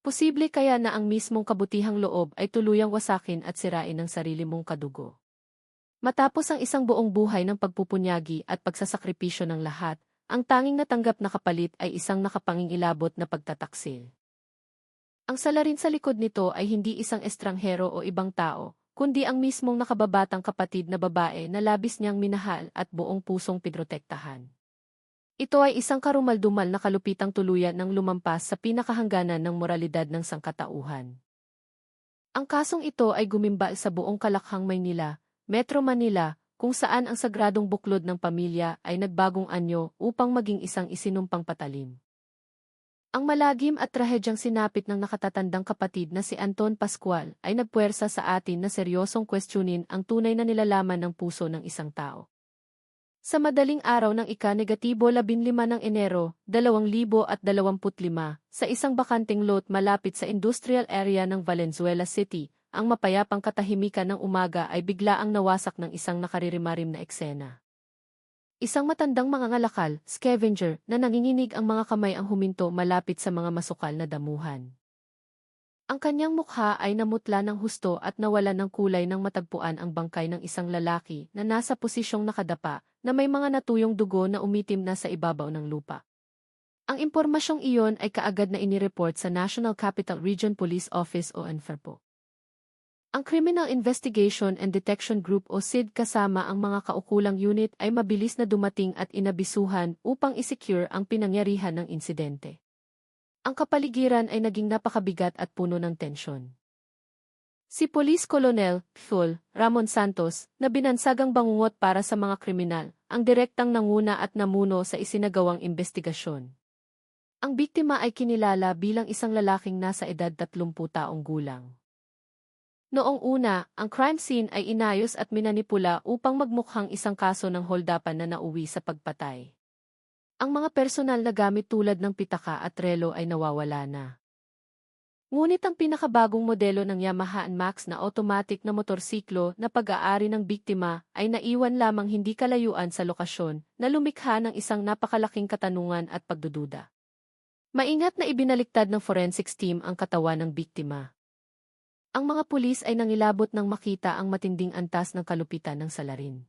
Posible kaya na ang mismong kabutihang loob ay tuluyang wasakin at sirain ng sarili mong kadugo. Matapos ang isang buong buhay ng pagpupunyagi at pagsasakripisyo ng lahat, ang tanging natanggap na kapalit ay isang nakapangingilabot na pagtataksil. Ang salarin sa likod nito ay hindi isang estranghero o ibang tao, kundi ang mismong nakababatang kapatid na babae na labis niyang minahal at buong pusong pinrotektahan. Ito ay isang karumaldumal na kalupitang tuluyan ng lumampas sa pinakahangganan ng moralidad ng sangkatauhan. Ang kasong ito ay gumimbal sa buong Kalakhang, Maynila, Metro Manila, kung saan ang sagradong buklod ng pamilya ay nagbagong anyo upang maging isang isinumpang patalim. Ang malagim at trahedyang sinapit ng nakatatandang kapatid na si Anton Pascual ay nagpuwersa sa atin na seryosong kwestiyonin ang tunay na nilalaman ng puso ng isang tao. Sa madaling araw ng ika-15 ng Enero, 2025, sa isang bakanting lot malapit sa industrial area ng Valenzuela City, ang mapayapang katahimikan ng umaga ay biglaang nawasak ng isang nakaririmarim na eksena. Isang matandang mangangalakal, scavenger, na nanginginig ang mga kamay ang huminto malapit sa mga masukal na damuhan. Ang kanyang mukha ay namutla ng husto at nawalan ng kulay nang matagpuan ang bangkay ng isang lalaki na nasa posisyong nakadapa, na may mga natuyong dugo na umitim na sa ibabaw ng lupa. Ang impormasyong iyon ay kaagad na inireport sa National Capital Region Police Office o NFRPO. Ang Criminal Investigation and Detection Group o CID kasama ang mga kaukulang unit ay mabilis na dumating at inabisuhan upang isecure ang pinangyarihan ng insidente. Ang kapaligiran ay naging napakabigat at puno ng tensyon. Si Police Colonel Phil Ramon Santos, na binansagang bangungot para sa mga kriminal, ang direktang nanguna at namuno sa isinagawang investigasyon. Ang biktima ay kinilala bilang isang lalaking nasa edad 30 taong gulang. Noong una, ang crime scene ay inayos at minanipula upang magmukhang isang kaso ng holdapan na nauwi sa pagpatay. Ang mga personal na gamit tulad ng pitaka at relo ay nawawala na. Ngunit ang pinakabagong modelo ng Yamaha NMAX na automatic na motorsiklo na pag-aari ng biktima ay naiwan lamang hindi kalayuan sa lokasyon, na lumikha ng isang napakalaking katanungan at pagdududa. Maingat na ibinaliktad ng forensics team ang katawan ng biktima. Ang mga pulis ay nangilabot nang makita ang matinding antas ng kalupitan ng salarin.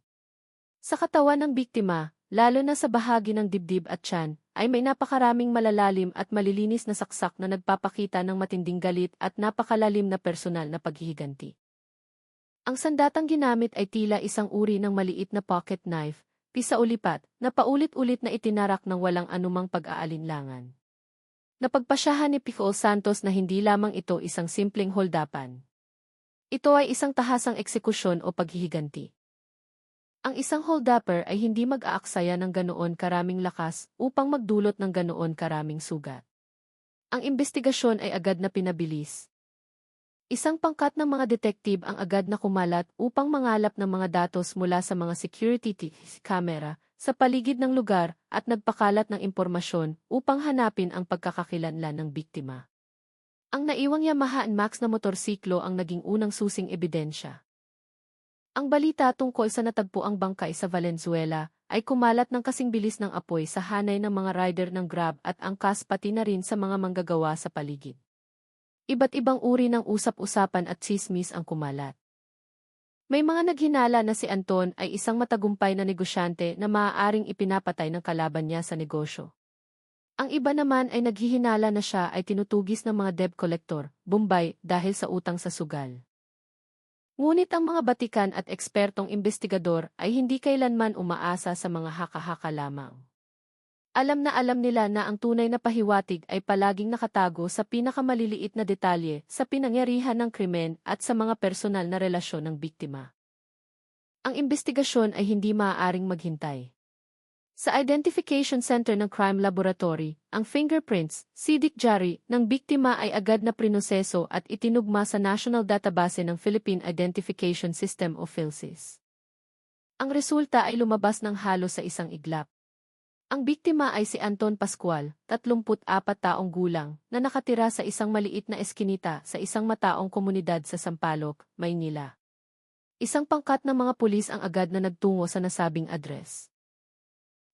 Sa katawan ng biktima, lalo na sa bahagi ng dibdib at tiyan, ay may napakaraming malalalim at malilinis na saksak na nagpapakita ng matinding galit at napakalalim na personal na paghihiganti. Ang sandatang ginamit ay tila isang uri ng maliit na pocket knife, pisaulipat, na paulit-ulit na itinarak ng walang anumang pag-aalinlangan. Napagpasyahan ni Pico Santos na hindi lamang ito isang simpleng holdapan. Ito ay isang tahasang eksekusyon o paghihiganti. Ang isang holdupper ay hindi mag-aaksaya ng ganoon karaming lakas upang magdulot ng ganoon karaming sugat. Ang investigasyon ay agad na pinabilis. Isang pangkat ng mga detektib ang agad na kumalat upang mangalap ng mga datos mula sa mga security camera sa paligid ng lugar at nagpakalat ng impormasyon upang hanapin ang pagkakakilanlan ng biktima. Ang naiwang Yamaha NMAX na motorsiklo ang naging unang susing ebidensya. Ang balita tungkol sa natagpuang bangkay sa Valenzuela ay kumalat ng kasing bilis ng apoy sa hanay ng mga rider ng Grab at angkas pati na rin sa mga manggagawa sa paligid. Iba't ibang uri ng usap-usapan at tsismis ang kumalat. May mga naghinala na si Anton ay isang matagumpay na negosyante na maaaring ipinapatay ng kalaban niya sa negosyo. Ang iba naman ay naghihinala na siya ay tinutugis ng mga debt collector, Bombay, dahil sa utang sa sugal. Ngunit ang mga batikan at ekspertong investigador ay hindi kailanman umaasa sa mga haka-haka lamang. Alam nila na ang tunay na pahiwatig ay palaging nakatago sa pinakamaliliit na detalye sa pinangyarihan ng krimen at sa mga personal na relasyon ng biktima. Ang investigasyon ay hindi maaaring maghintay. Sa Identification Center ng Crime Laboratory, ang fingerprints, sidik jari, ng biktima ay agad na prinoseso at itinugma sa National Database ng Philippine Identification System o PhilSys. Ang resulta ay lumabas ng halos sa isang iglap. Ang biktima ay si Anton Pascual, 34 taong gulang, na nakatira sa isang maliit na eskinita sa isang mataong komunidad sa Sampaloc, Maynila. Isang pangkat ng mga pulis ang agad na nagtungo sa nasabing address.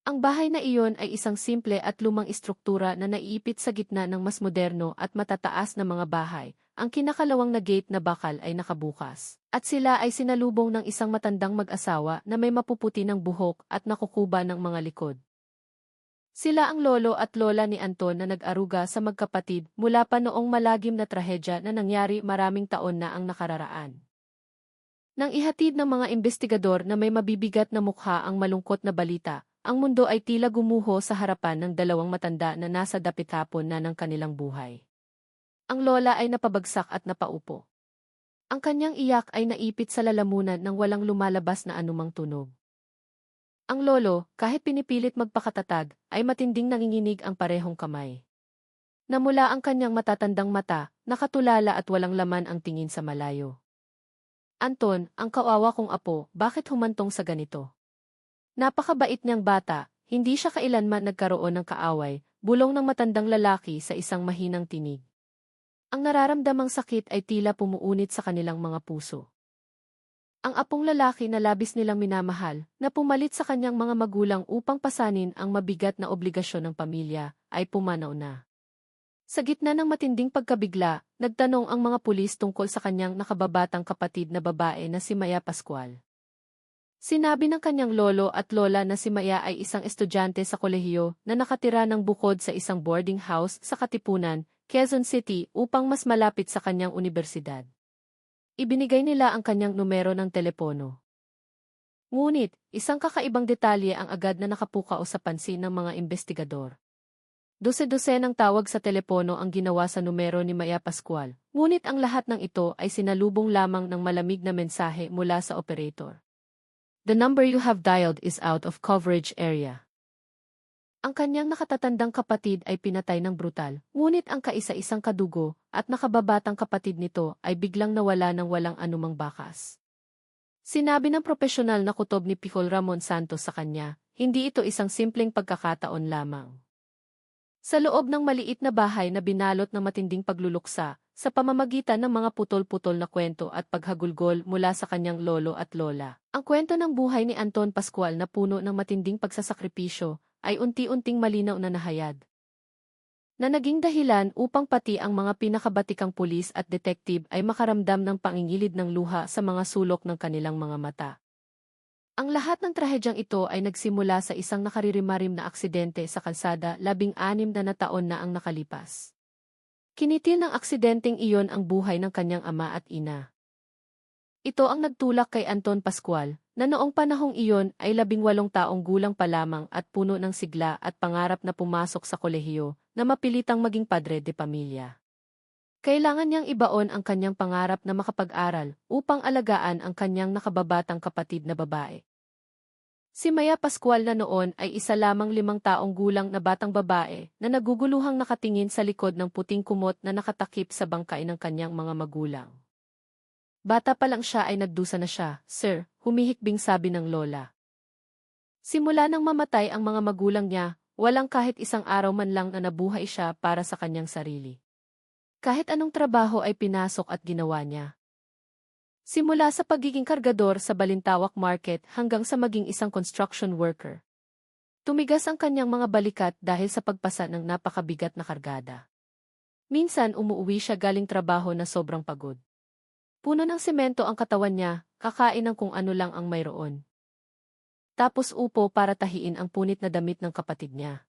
Ang bahay na iyon ay isang simple at lumang istruktura na naiipit sa gitna ng mas moderno at matataas na mga bahay. Ang kinakalawang na gate na bakal ay nakabukas. At sila ay sinalubong ng isang matandang mag-asawa na may mapuputi ng buhok at nakukuba ng mga likod. Sila ang lolo at lola ni Anton na nag-aruga sa magkapatid mula pa noong malagim na trahedya na nangyari maraming taon na ang nakararaan. Nang ihatid ng mga investigador na may mabibigat na mukha ang malungkot na balita, ang mundo ay tila gumuho sa harapan ng dalawang matanda na nasa dapit-hapon na ng kanilang buhay. Ang lola ay napabagsak at napaupo. Ang kanyang iyak ay naipit sa lalamunan nang walang lumalabas na anumang tunog. Ang lolo, kahit pinipilit magpakatatag, ay matinding nanginginig ang parehong kamay. Namula ang kanyang matatandang mata, nakatulala at walang laman ang tingin sa malayo. Anton, ang kawawa kong apo, bakit humantong sa ganito? Napakabait niyang bata, hindi siya kailanman nagkaroon ng kaaway, bulong ng matandang lalaki sa isang mahinang tinig. Ang nararamdamang sakit ay tila pumuunit sa kanilang mga puso. Ang apong lalaki na labis nilang minamahal, na pumalit sa kanyang mga magulang upang pasanin ang mabigat na obligasyon ng pamilya, ay pumanaw na. Sa gitna ng matinding pagkabigla, nagtanong ang mga pulis tungkol sa kanyang nakababatang kapatid na babae na si Maya Pascual. Sinabi ng kanyang lolo at lola na si Maya ay isang estudyante sa kolehiyo na nakatira ng bukod sa isang boarding house sa Katipunan, Quezon City upang mas malapit sa kanyang universidad. Ibinigay nila ang kanyang numero ng telepono. Ngunit, isang kakaibang detalye ang agad na nakapukao sa pansin ng mga investigador. Dose-dose ng tawag sa telepono ang ginawa sa numero ni Maya Pascual, ngunit ang lahat ng ito ay sinalubong lamang ng malamig na mensahe mula sa operator. The number you have dialed is out of coverage area. Ang kanyang nakatatandang kapatid ay pinatay ng brutal, ngunit ang kaisa-isang kadugo at nakababatang kapatid nito ay biglang nawala ng walang anumang bakas. Sinabi ng propesyonal na kutob ni Picol Ramon Santos sa kanya, hindi ito isang simpleng pagkakataon lamang. Sa loob ng maliit na bahay na binalot ng matinding pagluluksa, sa pamamagitan ng mga putol-putol na kwento at paghagulgol mula sa kanyang lolo at lola, ang kwento ng buhay ni Anton Pascual na puno ng matinding pagsasakripisyo, ay unti-unting malinaw na nahayag. Na naging dahilan upang pati ang mga pinakabatikang pulis at detektive ay makaramdam ng pangingilid ng luha sa mga sulok ng kanilang mga mata. Ang lahat ng trahedyang ito ay nagsimula sa isang nakaririmarim na aksidente sa kalsada 16 na taon na ang nakalipas. Kinitil ng aksidenteng iyon ang buhay ng kanyang ama at ina. Ito ang nagtulak kay Anton Pascual, na noong panahong iyon ay 18 taong gulang pa lamang at puno ng sigla at pangarap na pumasok sa kolehiyo, na mapilitang maging padre de pamilya. Kailangan niyang ibaon ang kanyang pangarap na makapag-aral upang alagaan ang kanyang nakababatang kapatid na babae. Si Maya Pascual na noon ay isa lamang 5 taong gulang na batang babae na naguguluhang nakatingin sa likod ng puting kumot na nakatakip sa bangkay ng kanyang mga magulang. Bata pa lang siya ay nagdusa na siya, sir, humihikbing sabi ng lola. Simula nang mamatay ang mga magulang niya, walang kahit isang araw man lang na nabuhay siya para sa kanyang sarili. Kahit anong trabaho ay pinasok at ginawa niya. Simula sa pagiging kargador sa Balintawak Market hanggang sa maging isang construction worker. Tumigas ang kanyang mga balikat dahil sa pagpasa ng napakabigat na kargada. Minsan umuuwi siya galing trabaho na sobrang pagod. Puno ng semento ang katawan niya, kakain ng kung ano lang ang mayroon. Tapos upo para tahiin ang punit na damit ng kapatid niya.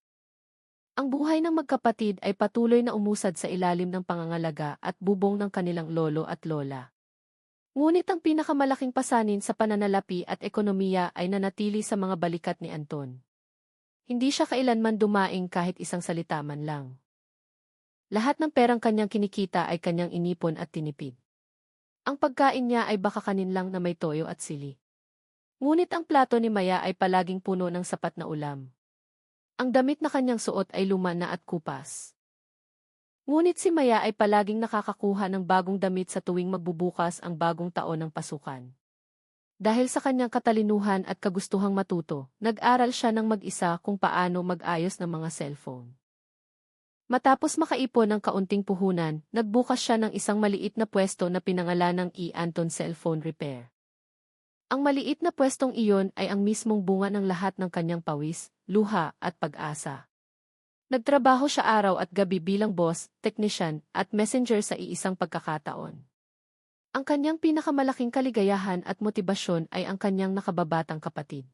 Ang buhay ng magkapatid ay patuloy na umusad sa ilalim ng pangangalaga at bubong ng kanilang lolo at lola. Ngunit ang pinakamalaking pasanin sa pananalapi at ekonomiya ay nanatili sa mga balikat ni Anton. Hindi siya kailanman dumaing kahit isang salita man lang. Lahat ng perang kanyang kinikita ay kanyang inipon at tinipid. Ang pagkain niya ay baka kanin lang na may toyo at sili. Ngunit ang plato ni Maya ay palaging puno ng sapat na ulam. Ang damit na kanyang suot ay luma na at kupas. Ngunit si Maya ay palaging nakakakuha ng bagong damit sa tuwing magbubukas ang bagong taon ng pasukan. Dahil sa kanyang katalinuhan at kagustuhang matuto, nag-aral siya ng mag-isa kung paano mag-ayos ng mga cellphone. Matapos makaipon ng kaunting puhunan, nagbukas siya ng isang maliit na pwesto na pinangalanang E. Anton Cellphone Repair. Ang maliit na pwestong iyon ay ang mismong bunga ng lahat ng kanyang pawis, luha at pag-asa. Nagtrabaho siya araw at gabi bilang boss, technician, at messenger sa iisang pagkakataon. Ang kanyang pinakamalaking kaligayahan at motibasyon ay ang kanyang nakababatang kapatid.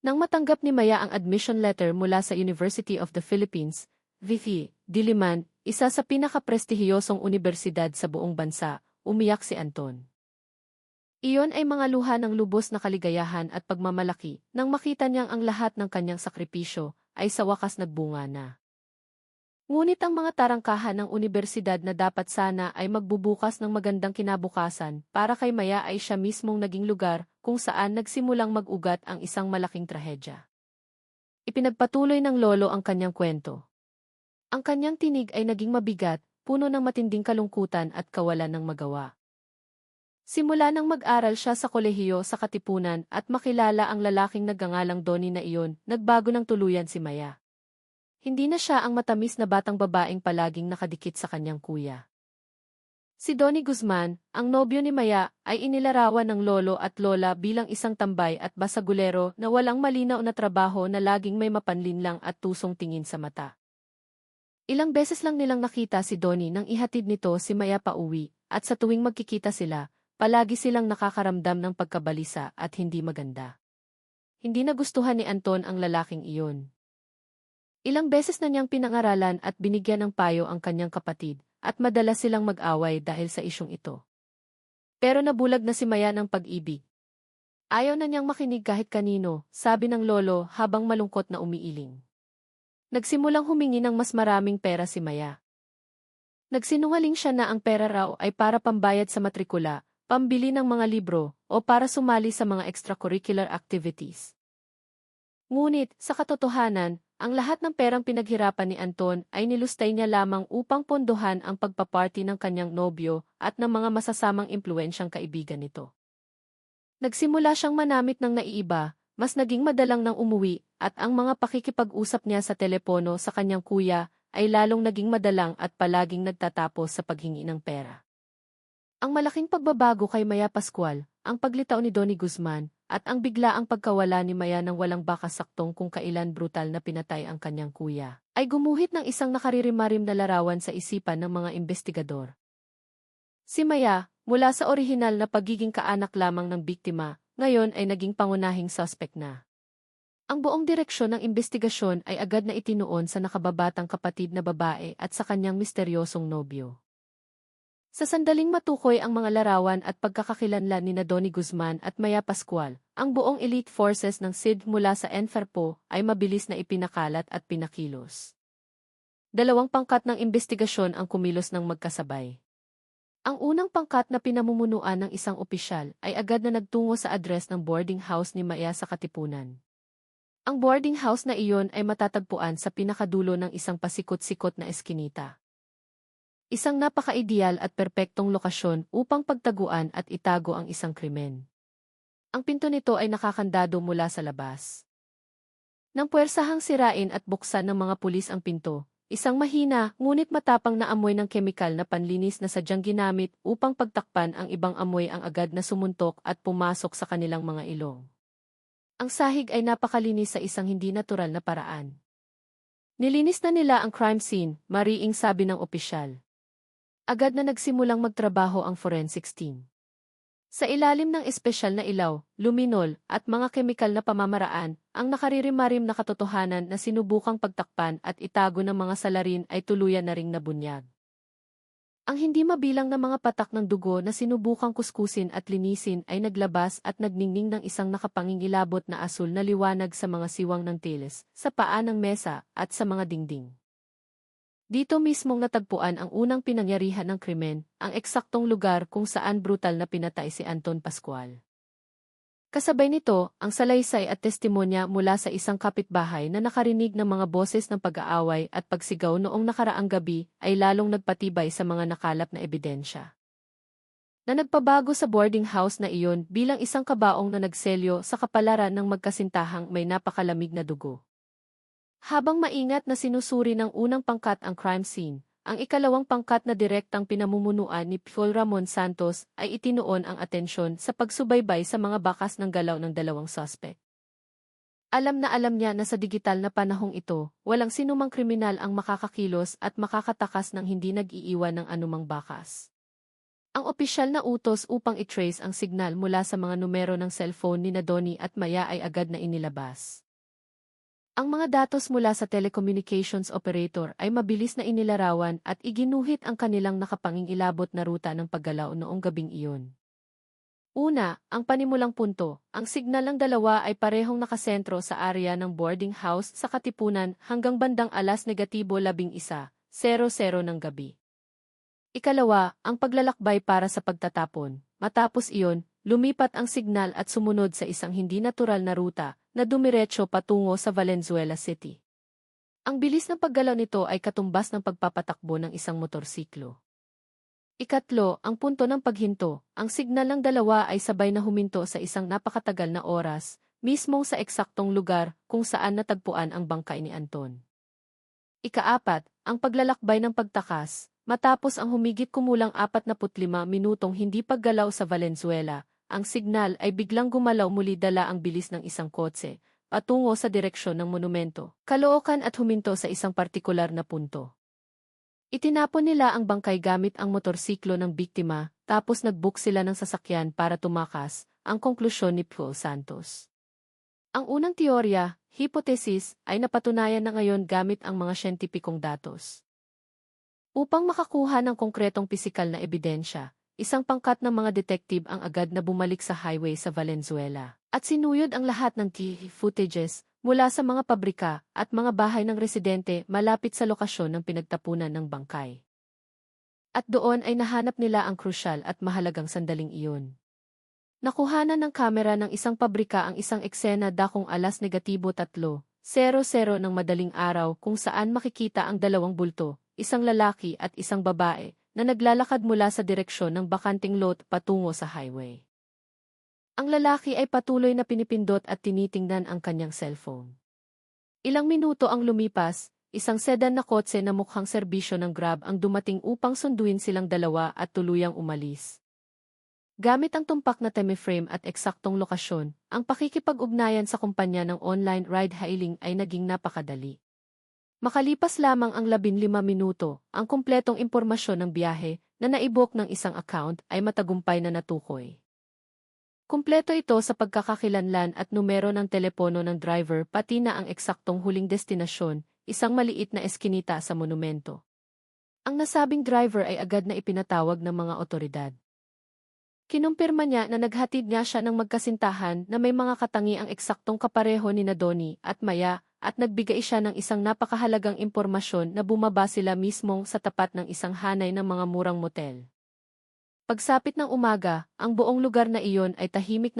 Nang matanggap ni Maya ang admission letter mula sa University of the Philippines, VP, Diliman, isa sa pinakaprestihiyosong unibersidad sa buong bansa, umiyak si Anton. Iyon ay mga luha ng lubos na kaligayahan at pagmamalaki nang makita niyang ang lahat ng kanyang sakripisyo ay sa wakas nagbunga na. Ngunit ang mga tarangkahan ng unibersidad na dapat sana ay magbubukas ng magandang kinabukasan para kay Maya ay siya mismong naging lugar kung saan nagsimulang mag-ugat ang isang malaking trahedya. Ipinagpatuloy ng lolo ang kanyang kwento. Ang kanyang tinig ay naging mabigat, puno ng matinding kalungkutan at kawalan ng magawa. Simula nang mag-aral siya sa kolehiyo sa Katipunan at makilala ang lalaking nagngangalang Donnie na iyon, nagbago ng tuluyan si Maya. Hindi na siya ang matamis na batang babaeng palaging nakadikit sa kanyang kuya. Si Donnie Guzman, ang nobyo ni Maya, ay inilarawan ng lolo at lola bilang isang tambay at basagulero na walang malinaw na trabaho na laging may mapanlinlang at tusong tingin sa mata. Ilang beses lang nilang nakita si Donnie nang ihatid nito si Maya pauwi, at sa tuwing magkikita sila, palagi silang nakakaramdam ng pagkabalisa at hindi maganda. Hindi nagustuhan ni Anton ang lalaking iyon. Ilang beses na niyang pinangaralan at binigyan ng payo ang kanyang kapatid, at madalas silang mag-away dahil sa isyong ito. Pero nabulag na si Maya ng pag-ibig. Ayaw na niyang makinig kahit kanino, sabi ng lolo habang malungkot na umiiling. Nagsimulang humingi ng mas maraming pera si Maya. Nagsinungaling siya na ang pera raw ay para pambayad sa matrikula, pambili ng mga libro, o para sumali sa mga extracurricular activities. Ngunit, sa katotohanan, ang lahat ng perang pinaghirapan ni Anton ay nilustay niya lamang upang pondohan ang pagpaparty ng kanyang nobyo at ng mga masasamang impluensyang kaibigan nito. Nagsimula siyang manamit ng naiiba, mas naging madalang nang umuwi, at ang mga pakikipag-usap niya sa telepono sa kanyang kuya ay lalong naging madalang at palaging nagtatapos sa paghingi ng pera. Ang malaking pagbabago kay Maya Pascual, ang paglitaw ni Donnie Guzman, at ang biglaang pagkawala ni Maya ng walang bakasaktong kung kailan brutal na pinatay ang kanyang kuya, ay gumuhit ng isang nakaririmarim na larawan sa isipan ng mga investigador. Si Maya, mula sa orihinal na pagiging kaanak lamang ng biktima, ngayon ay naging pangunahing suspect na. Ang buong direksyon ng investigasyon ay agad na itinuon sa nakababatang kapatid na babae at sa kanyang misteryosong nobyo. Sa sandaling matukoy ang mga larawan at pagkakakilanlan ni Donnie Guzman at Maya Pascual, ang buong elite forces ng SID mula sa Enferpo ay mabilis na ipinakalat at pinakilos. Dalawang pangkat ng investigasyon ang kumilos ng magkasabay. Ang unang pangkat na pinamumunuan ng isang opisyal ay agad na nagtungo sa address ng boarding house ni Maya sa Katipunan. Ang boarding house na iyon ay matatagpuan sa pinakadulo ng isang pasikot-sikot na eskinita. Isang napaka-ideal at perpektong lokasyon upang pagtaguan at itago ang isang krimen. Ang pinto nito ay nakakandado mula sa labas. Nang puwersahang sirain at buksan ng mga pulis ang pinto, isang mahina ngunit matapang na amoy ng kemikal na panlinis na sadyang ginamit upang pagtakpan ang ibang amoy ang agad na sumuntok at pumasok sa kanilang mga ilong. Ang sahig ay napakalinis sa isang hindi natural na paraan. Nilinis na nila ang crime scene, mariing sabi ng opisyal. Agad na nagsimulang magtrabaho ang forensics team. Sa ilalim ng espesyal na ilaw, luminol, at mga kemikal na pamamaraan, ang nakaririmarim na katotohanan na sinubukang pagtakpan at itago ng mga salarin ay tuluyan na ring nabunyag. Ang hindi mabilang na mga patak ng dugo na sinubukang kuskusin at linisin ay naglabas at nagningning ng isang nakapangingilabot na asul na liwanag sa mga siwang ng tiles, sa paa ng mesa, at sa mga dingding. Dito mismong natagpuan ang unang pinangyarihan ng krimen, ang eksaktong lugar kung saan brutal na pinatay si Anton Pascual. Kasabay nito, ang salaysay at testimonya mula sa isang kapitbahay na nakarinig ng mga boses ng pag-aaway at pagsigaw noong nakaraang gabi ay lalong nagpatibay sa mga nakalap na ebidensya. Na nagpabago sa boarding house na iyon bilang isang kabaong na nagselyo sa kapalaran ng magkasintahang may napakalamig na dugo. Habang maingat na sinusuri ng unang pangkat ang crime scene, ang ikalawang pangkat na direktang pinamumunuan ni Paul Ramon Santos ay itinuon ang atensyon sa pagsubaybay sa mga bakas ng galaw ng dalawang suspect. Alam na alam niya na sa digital na panahong ito, walang sinumang kriminal ang makakakilos at makakatakas ng hindi nag-iiwan ng anumang bakas. Ang opisyal na utos upang i-trace ang signal mula sa mga numero ng cellphone ni Donnie at Maya ay agad na inilabas. Ang mga datos mula sa telecommunications operator ay mabilis na inilarawan at iginuhit ang kanilang nakapangingilabot na ruta ng paggalaw noong gabing iyon. Una, ang panimulang punto, ang signal ng dalawa ay parehong nakasentro sa area ng boarding house sa Katipunan hanggang bandang -11:00 ng gabi. Ikalawa, ang paglalakbay para sa pagtatapon. Matapos iyon, lumipat ang signal at sumunod sa isang hindi natural na ruta na dumiretso patungo sa Valenzuela City. Ang bilis ng paggalaw nito ay katumbas ng pagpapatakbo ng isang motorsiklo. Ikatlo, ang punto ng paghinto. Ang signal ng dalawa ay sabay na huminto sa isang napakatagal na oras, mismong sa eksaktong lugar kung saan natagpuan ang bangkay ni Anton. Ikaapat, ang paglalakbay ng pagtakas. Matapos ang humigit kumulang 45 minutong hindi paggalaw sa Valenzuela, ang signal ay biglang gumalaw muli dala ang bilis ng isang kotse, patungo sa direksyon ng monumento, Caloocan at huminto sa isang partikular na punto. Itinapon nila ang bangkay gamit ang motorsiklo ng biktima, tapos nag-book sila ng sasakyan para tumakas, ang konklusyon ni Paul Santos. Ang unang teorya, hypothesis, ay napatunayan na ngayon gamit ang mga siyentipikong datos. Upang makakuha ng konkretong pisikal na ebidensya, isang pangkat ng mga detective ang agad na bumalik sa highway sa Valenzuela, at sinuyod ang lahat ng key footages, mula sa mga pabrika at mga bahay ng residente malapit sa lokasyon ng pinagtapunan ng bangkay. At doon ay nahanap nila ang krusyal at mahalagang sandaling iyon. Nakuhanan ng kamera ng isang pabrika ang isang eksena dakong -3:00 ng madaling araw kung saan makikita ang dalawang bulto, isang lalaki at isang babae, na naglalakad mula sa direksyon ng bakanting lot patungo sa highway. Ang lalaki ay patuloy na pinipindot at tinitingnan ang kanyang cellphone. Ilang minuto ang lumipas, isang sedan na kotse na mukhang serbisyo ng Grab ang dumating upang sunduin silang dalawa at tuluyang umalis. Gamit ang tumpak na time-frame at eksaktong lokasyon, ang pakikipag-ugnayan sa kumpanya ng online ride-hailing ay naging napakadali. Makalipas lamang ang 15 minuto, ang kumpletong impormasyon ng biyahe na naibok ng isang account ay matagumpay na natukoy. Kumpleto ito sa pagkakakilanlan at numero ng telepono ng driver pati na ang eksaktong huling destinasyon, isang maliit na eskinita sa monumento. Ang nasabing driver ay agad na ipinatawag ng mga otoridad. Kinumpirma niya na naghatid nga siya ng magkasintahan na may mga katangiang eksaktong kapareho ni Donnie at Maya at nagbigay siya ng isang napakahalagang impormasyon na bumaba sila mismong sa tapat ng isang hanay ng mga murang motel. Pagsapit ng umaga, ang buong lugar na iyon ay tahimik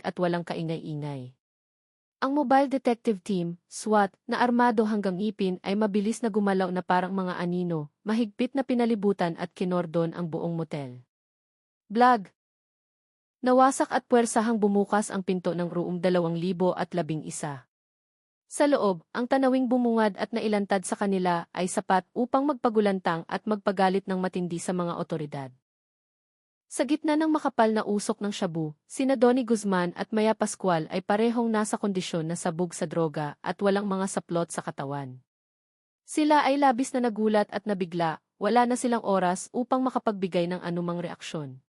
at walang kaingay-ingay. Ang Mobile Detective Team, SWAT, na armado hanggang ngipin ay mabilis na gumalaw na parang mga anino, mahigpit na pinalibutan at kinordon ang buong motel. Blag! Nawasak at puwersahang bumukas ang pinto ng room 2011. Sa loob, ang tanawing bumungad at nailantad sa kanila ay sapat upang magpagulantang at magpagalit ng matindi sa mga otoridad. Sa gitna ng makapal na usok ng shabu, sina Donnie Guzman at Maya Pascual ay parehong nasa kondisyon na sabog sa droga at walang mga saplot sa katawan. Sila ay labis na nagulat at nabigla, wala na silang oras upang makapagbigay ng anumang reaksyon.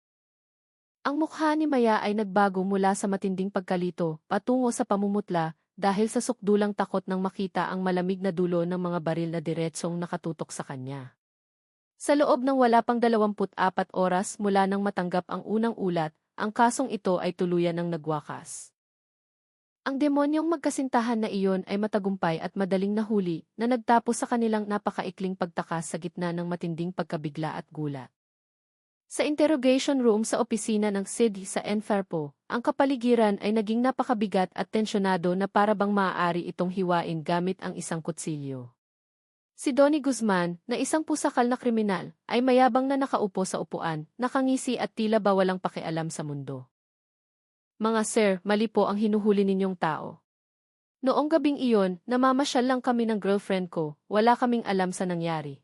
Ang mukha ni Maya ay nagbago mula sa matinding pagkalito patungo sa pamumutla dahil sa sukdulang takot nang makita ang malamig na dulo ng mga baril na diretsong nakatutok sa kanya. Sa loob ng wala pang 24 oras mula nang matanggap ang unang ulat, ang kasong ito ay tuluyan ng nagwakas. Ang demonyong magkasintahan na iyon ay matagumpay at madaling nahuli na nagtapos sa kanilang napakaikling pagtakas sa gitna ng matinding pagkabigla at gulat. Sa interrogation room sa opisina ng SID sa Enferpo, ang kapaligiran ay naging napakabigat at tensyonado na para bang maaari itong hiwain gamit ang isang kutsilyo. Si Donnie Guzman, na isang pusakal na kriminal, ay mayabang na nakaupo sa upuan, nakangisi at tila ba walang pakialam sa mundo. Mga sir, mali po ang hinuhuli ninyong tao. Noong gabing iyon, namamasyal lang kami ng girlfriend ko, wala kaming alam sa nangyari.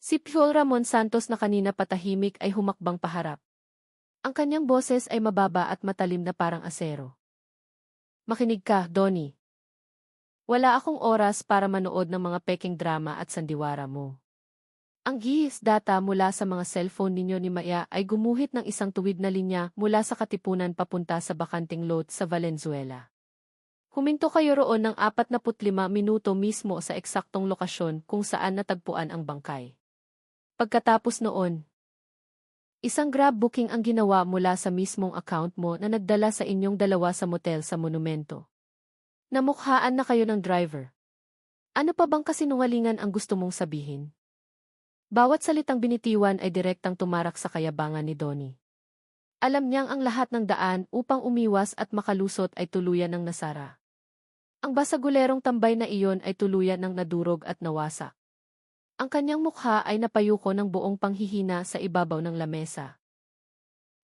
Si Piol Ramon Santos na kanina patahimik ay humakbang paharap. Ang kanyang boses ay mababa at matalim na parang asero. Makinig ka, Donnie. Wala akong oras para manood ng mga peking drama at sandiwara mo. Ang gihis data mula sa mga cellphone ninyo ni Maya ay gumuhit ng isang tuwid na linya mula sa Katipunan papunta sa bakanting lot sa Valenzuela. Huminto kayo roon ng 45 minuto mismo sa eksaktong lokasyon kung saan natagpuan ang bangkay. Pagkatapos noon, isang grab booking ang ginawa mula sa mismong account mo na nagdala sa inyong dalawa sa motel sa monumento. Namukhaan na kayo ng driver. Ano pa bang kasinungalingan ang gusto mong sabihin? Bawat salitang binitiwan ay direktang tumarak sa kayabangan ni Donnie. Alam niyang ang lahat ng daan upang umiwas at makalusot ay tuluyan ng nasara. Ang basagulerong tambay na iyon ay tuluyan ng nadurog at nawasak. Ang kanyang mukha ay napayuko ng buong panghihina sa ibabaw ng lamesa.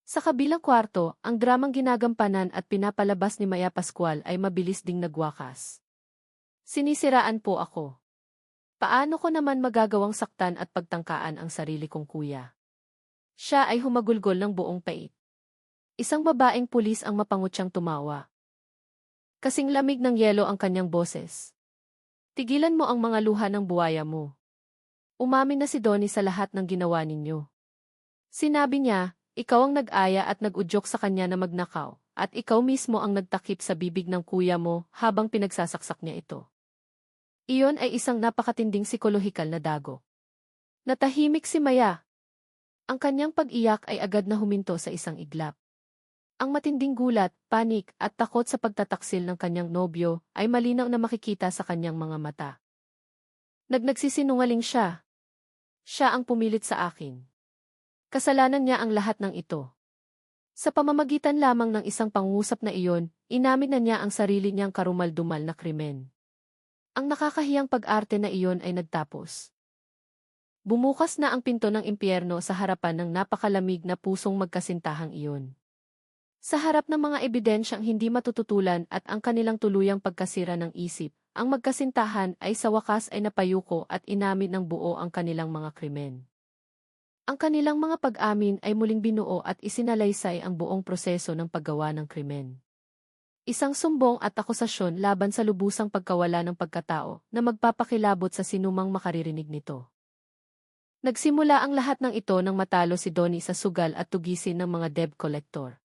Sa kabilang kwarto, ang dramang ginagampanan at pinapalabas ni Maya Pascual ay mabilis ding nagwakas. Sinisiraan po ako. Paano ko naman magagawang saktan at pagtangkaan ang sarili kong kuya? Siya ay humagulgol ng buong pait. Isang babaeng pulis ang mapangutyang tumawa. Kasing lamig ng yelo ang kanyang boses. Tigilan mo ang mga luha ng buwaya mo. Umamin na si Donnie sa lahat ng ginawa ninyo. Sinabi niya, ikaw ang nag-aya at nag-udyok sa kanya na magnakaw, at ikaw mismo ang nagtakip sa bibig ng kuya mo habang pinagsasaksak niya ito. Iyon ay isang napakatinding psikolohikal na dago. Natahimik si Maya. Ang kanyang pag-iyak ay agad na huminto sa isang iglap. Ang matinding gulat, panik, at takot sa pagtataksil ng kanyang nobyo ay malinaw na makikita sa kanyang mga mata. Nagsinungaling siya. Siya ang pumilit sa akin. Kasalanan niya ang lahat ng ito. Sa pamamagitan lamang ng isang pangusap na iyon, inamin na niya ang sarili niyang karumal-dumal na krimen. Ang nakakahiyang pag-arte na iyon ay nagtapos. Bumukas na ang pinto ng impyerno sa harapan ng napakalamig na pusong magkasintahang iyon. Sa harap ng mga ebidensyang hindi matututulan at ang kanilang tuluyang pagkasira ng isip, ang magkasintahan ay sa wakas ay napayuko at inamin ng buo ang kanilang mga krimen. Ang kanilang mga pag-amin ay muling binuo at isinalaysay ang buong proseso ng paggawa ng krimen. Isang sumbong at akusasyon laban sa lubusang pagkawala ng pagkatao na magpapakilabot sa sinumang makaririnig nito. Nagsimula ang lahat ng ito nang matalo si Donnie sa sugal at tugisin ng mga debt collector.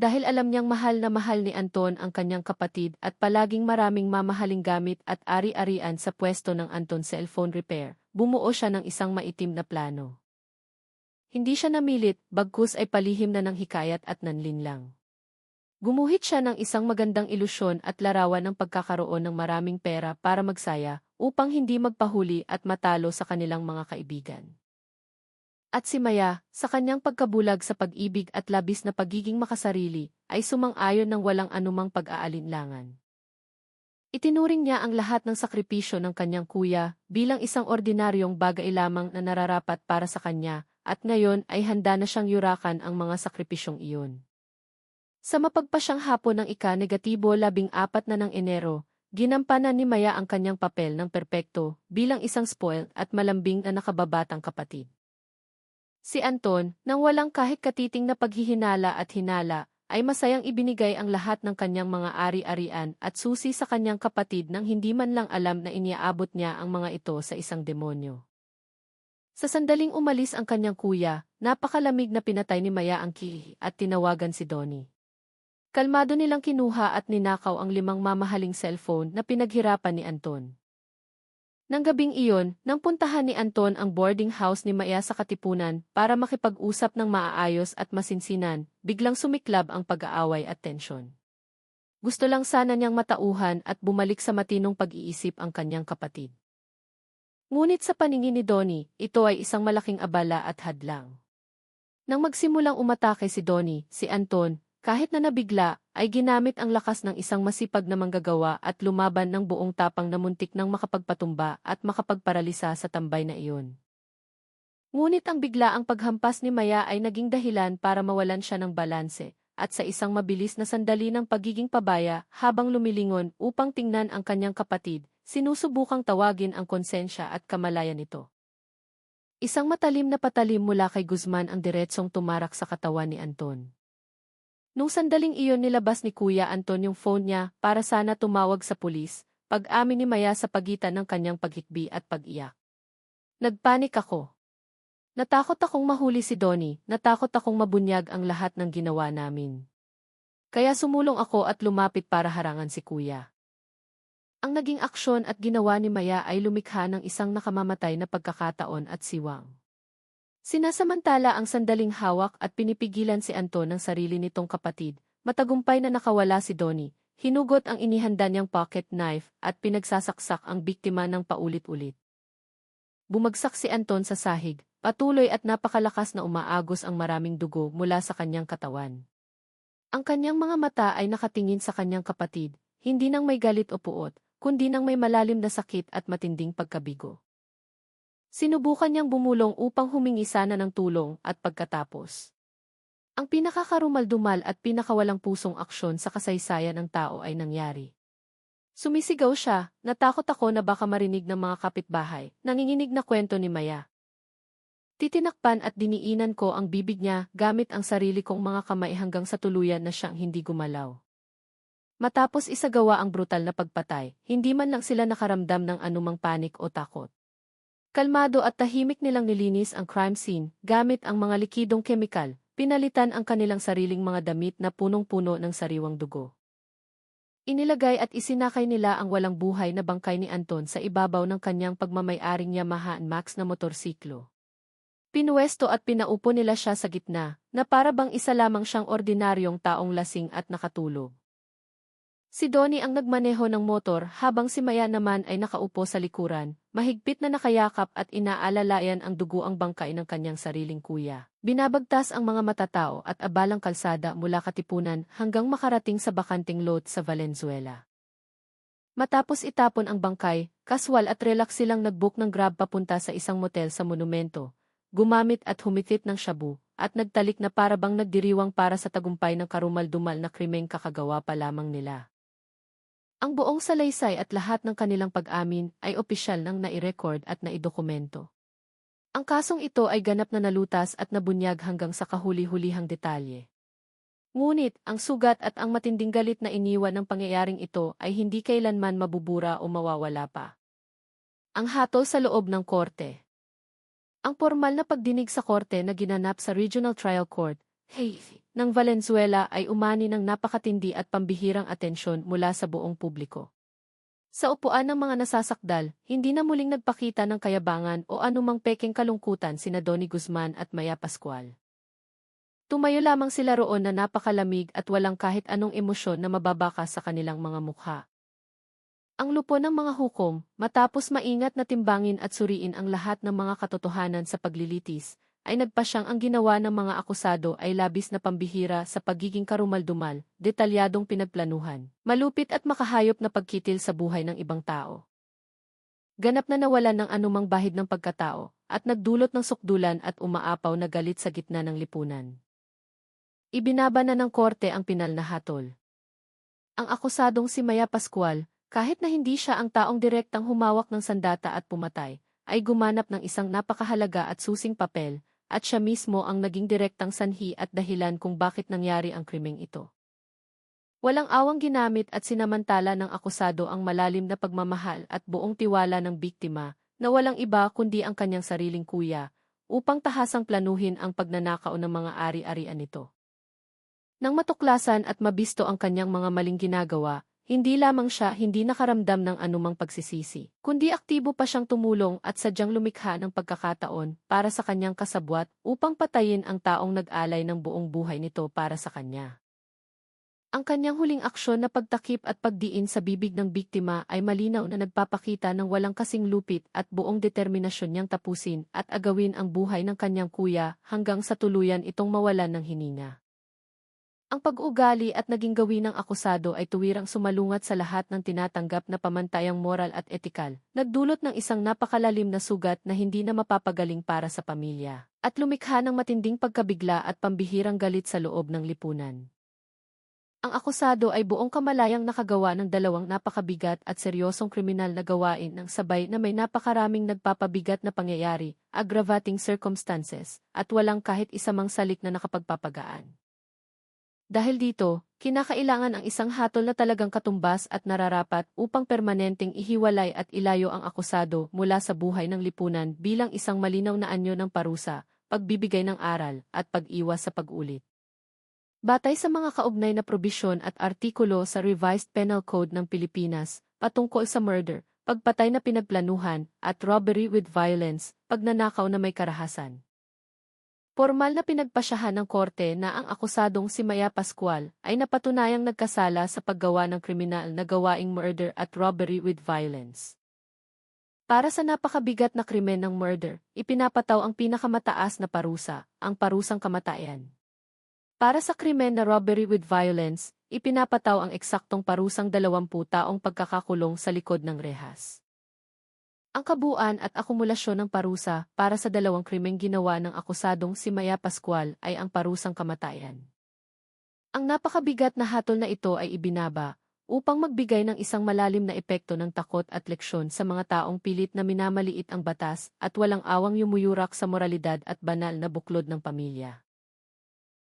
Dahil alam niyang mahal na mahal ni Anton ang kanyang kapatid at palaging maraming mamahaling gamit at ari-arian sa pwesto ng Anton Cellphone Repair, bumuo siya ng isang maitim na plano. Hindi siya namilit, bagkus ay palihim na ng hikayat at nanlinlang. Gumuhit siya ng isang magandang ilusyon at larawan ng pagkakaroon ng maraming pera para magsaya upang hindi magpahuli at matalo sa kanilang mga kaibigan. At si Maya, sa kanyang pagkabulag sa pag-ibig at labis na pagiging makasarili, ay sumang-ayon ng walang anumang pag-aalinlangan. Itinuring niya ang lahat ng sakripisyo ng kanyang kuya bilang isang ordinaryong bagay lamang na nararapat para sa kanya, at ngayon ay handa na siyang yurakan ang mga sakripisyong iyon. Sa mapagpasyang hapon ng ika-14 na ng Enero, ginampanan ni Maya ang kanyang papel ng perpekto bilang isang spoiled at malambing na nakababatang kapatid. Si Anton, nang walang kahit katiting na paghihinala at hinala, ay masayang ibinigay ang lahat ng kanyang mga ari-arian at susi sa kanyang kapatid nang hindi man lang alam na iniaabot niya ang mga ito sa isang demonyo. Sa sandaling umalis ang kanyang kuya, napakalamig na pinatay ni Maya ang key at tinawagan si Donnie. Kalmado nilang kinuha at ninakaw ang 5 mamahaling cellphone na pinaghirapan ni Anton. Nang gabing iyon, nang puntahan ni Anton ang boarding house ni Maya sa Katipunan para makipag-usap ng maaayos at masinsinan, biglang sumiklab ang pag-aaway at tensyon. Gusto lang sana niyang matauhan at bumalik sa matinong pag-iisip ang kanyang kapatid. Ngunit sa paningin ni Donnie, ito ay isang malaking abala at hadlang. Nang magsimulang umatake si Donnie, si Anton, kahit na nabigla, ay ginamit ang lakas ng isang masipag na manggagawa at lumaban ng buong tapang na muntik ng makapagpatumba at makapagparalisa sa tambay na iyon. Ngunit ang biglaang paghampas ni Maya ay naging dahilan para mawalan siya ng balanse, at sa isang mabilis na sandali ng pagiging pabaya habang lumilingon upang tingnan ang kanyang kapatid, sinusubukang tawagin ang konsensya at kamalayan nito. Isang matalim na patalim mula kay Guzman ang diretsong tumarak sa katawan ni Anton. Nung sandaling iyon nilabas ni Kuya Anton yung phone niya para sana tumawag sa pulis, pag-amin ni Maya sa pagitan ng kanyang paghikbi at pag-iyak. Nagpanik ako. Natakot akong mahuli si Donnie, natakot akong mabunyag ang lahat ng ginawa namin. Kaya sumulong ako at lumapit para harangan si Kuya. Ang naging aksyon at ginawa ni Maya ay lumikha ng isang nakamamatay na pagkakataon at siwang. Sinasamantala ang sandaling hawak at pinipigilan si Anton ng sarili nitong kapatid, matagumpay na nakawala si Donnie, hinugot ang inihanda niyang pocket knife at pinagsasaksak ang biktima ng paulit-ulit. Bumagsak si Anton sa sahig, patuloy at napakalakas na umaagos ang maraming dugo mula sa kanyang katawan. Ang kanyang mga mata ay nakatingin sa kanyang kapatid, hindi nang may galit o puot, kundi nang may malalim na sakit at matinding pagkabigo. Sinubukan niyang bumulong upang humingi sana ng tulong at pagkatapos. Ang pinakakarumaldumal at pinakawalang pusong aksyon sa kasaysayan ng tao ay nangyari. Sumisigaw siya, natakot ako na baka marinig ng mga kapitbahay, nanginginig na kwento ni Maya. Titinakpan at diniinan ko ang bibig niya gamit ang sarili kong mga kamay hanggang sa tuluyan na siyang hindi gumalaw. Matapos isagawa ang brutal na pagpatay, hindi man lang sila nakaramdam ng anumang panik o takot. Kalmado at tahimik nilang nilinis ang crime scene gamit ang mga likidong kemikal, pinalitan ang kanilang sariling mga damit na punong-puno ng sariwang dugo. Inilagay at isinakay nila ang walang buhay na bangkay ni Anton sa ibabaw ng kanyang pagmamay-aring Yamaha NMAX na motorsiklo. Pinuwesto at pinaupo nila siya sa gitna, na para bang isa lamang siyang ordinaryong taong lasing at nakatulog. Si Donnie ang nagmaneho ng motor habang si Maya naman ay nakaupo sa likuran, mahigpit na nakayakap at inaalalayan ang dugo ang bangkay ng kanyang sariling kuya. Binabagtas ang mga matatao at abalang kalsada mula Katipunan hanggang makarating sa bakanting lot sa Valenzuela. Matapos itapon ang bangkay, kaswal at relax silang nag-book ng Grab papunta sa isang motel sa Monumento, gumamit at humitit ng shabu, at nagtalik na para bang nagdiriwang para sa tagumpay ng karumal-dumal na krimeng kakagawa pa lamang nila. Ang buong salaysay at lahat ng kanilang pag-amin ay opisyal nang nai-record at naidokumento. Ang kasong ito ay ganap na nalutas at nabunyag hanggang sa kahuli-hulihang detalye. Ngunit, ang sugat at ang matinding galit na iniwan ng pangyayaring ito ay hindi kailanman mabubura o mawawala pa. Ang hatol sa loob ng korte. Ang formal na pagdinig sa korte na ginanap sa Regional Trial Court, ng Valenzuela ay umani ng napakatindi at pambihirang atensyon mula sa buong publiko. Sa upuan ng mga nasasakdal, hindi na muling nagpakita ng kayabangan o anumang pekeng kalungkutan sina Donnie Guzman at Maya Pascual. Tumayo lamang sila roon na napakalamig at walang kahit anong emosyon na mababaka sa kanilang mga mukha. Ang lupo ng mga hukom, matapos maingat na timbangin at suriin ang lahat ng mga katotohanan sa paglilitis, ay nagpasyang ang ginawa ng mga akusado ay labis na pambihira sa pagiging karumal-dumal, detalyadong pinagplanuhan, malupit at makahayop na pagkitil sa buhay ng ibang tao. Ganap na nawalan ng anumang bahid ng pagkatao, at nagdulot ng sukdulan at umaapaw na galit sa gitna ng lipunan. Ibinaba na ng korte ang pinal na hatol. Ang akusadong si Maya Pascual, kahit na hindi siya ang taong direktang humawak ng sandata at pumatay, ay gumanap ng isang napakahalaga at susing papel, at siya mismo ang naging direktang sanhi at dahilan kung bakit nangyari ang krimeng ito. Walang awang ginamit at sinamantala ng akusado ang malalim na pagmamahal at buong tiwala ng biktima, na walang iba kundi ang kanyang sariling kuya, upang tahasang planuhin ang pagnanakaw ng mga ari-arian nito. Nang matuklasan at mabisto ang kanyang mga maling ginagawa, hindi lamang siya hindi nakaramdam ng anumang pagsisisi, kundi aktibo pa siyang tumulong at sadyang lumikha ng pagkakataon para sa kanyang kasabwat upang patayin ang taong nag-alay ng buong buhay nito para sa kanya. Ang kanyang huling aksyon na pagtakip at pagdiin sa bibig ng biktima ay malinaw na nagpapakita ng walang kasing lupit at buong determinasyon niyang tapusin at agawin ang buhay ng kanyang kuya hanggang sa tuluyan itong mawalan ng hininga. Ang pag-uugali at naging gawin ng akusado ay tuwirang sumalungat sa lahat ng tinatanggap na pamantayang moral at etikal, nagdulot ng isang napakalalim na sugat na hindi na mapapagaling para sa pamilya, at lumikha ng matinding pagkabigla at pambihirang galit sa loob ng lipunan. Ang akusado ay buong kamalayang nakagawa ng dalawang napakabigat at seryosong kriminal na gawain ng sabay na may napakaraming nagpapabigat na pangyayari, aggravating circumstances, at walang kahit isa mang salik na nakapagpapagaan. Dahil dito, kinakailangan ang isang hatol na talagang katumbas at nararapat upang permanenteng ihiwalay at ilayo ang akusado mula sa buhay ng lipunan bilang isang malinaw na anyo ng parusa, pagbibigay ng aral, at pag-iwas sa pag-ulit. Batay sa mga kaugnay na probisyon at artikulo sa Revised Penal Code ng Pilipinas, patungkol sa murder, pagpatay na pinagplanuhan, at robbery with violence, pagnanakaw na may karahasan. Formal na pinagpasyahan ng korte na ang akusadong si Maya Pascual ay napatunayang nagkasala sa paggawa ng kriminal na gawaing murder at robbery with violence. Para sa napakabigat na krimen ng murder, ipinapataw ang pinakamataas na parusa, ang parusang kamatayan. Para sa krimen na robbery with violence, ipinapataw ang eksaktong parusang 20 taong pagkakakulong sa likod ng rehas. Ang kabuuan at akumulasyon ng parusa para sa dalawang krimeng ginawa ng akusadong si Maya Pascual ay ang parusang kamatayan. Ang napakabigat na hatol na ito ay ibinaba upang magbigay ng isang malalim na epekto ng takot at leksyon sa mga taong pilit na minamaliit ang batas at walang awang yumuyurak sa moralidad at banal na buklod ng pamilya.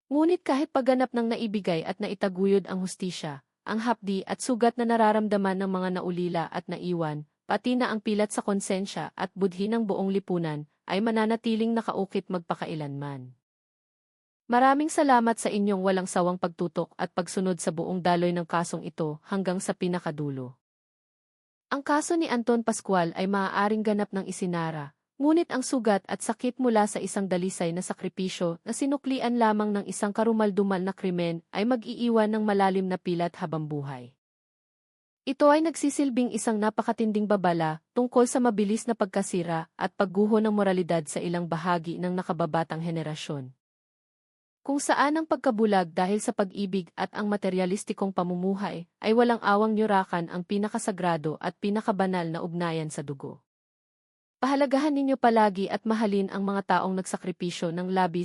Ngunit kahit pagganap ng naibigay at naitaguyod ang hustisya, ang hapdi at sugat na nararamdaman ng mga naulila at naiwan, pati na ang pilat sa konsensya at budhi ng buong lipunan, ay mananatiling nakaukit magpakailanman. Maraming salamat sa inyong walang sawang pagtutok at pagsunod sa buong daloy ng kasong ito hanggang sa pinakadulo. Ang kaso ni Anton Pascual ay maaaring ganap ng isinara, ngunit ang sugat at sakit mula sa isang dalisay na sakripisyo na sinuklian lamang ng isang karumal-dumal na krimen ay mag-iiwan ng malalim na pilat habang buhay. Ito ay nagsisilbing isang napakatinding babala tungkol sa mabilis na pagkasira at pagguho ng moralidad sa ilang bahagi ng nakababatang henerasyon. Kung saan ang pagkabulag dahil sa pag-ibig at ang materyalistikong pamumuhay ay walang awang nyurakan ang pinakasagrado at pinakabanal na ugnayan sa dugo. Pahalagahan ninyo palagi at mahalin ang mga taong nagsakripisyo ng labis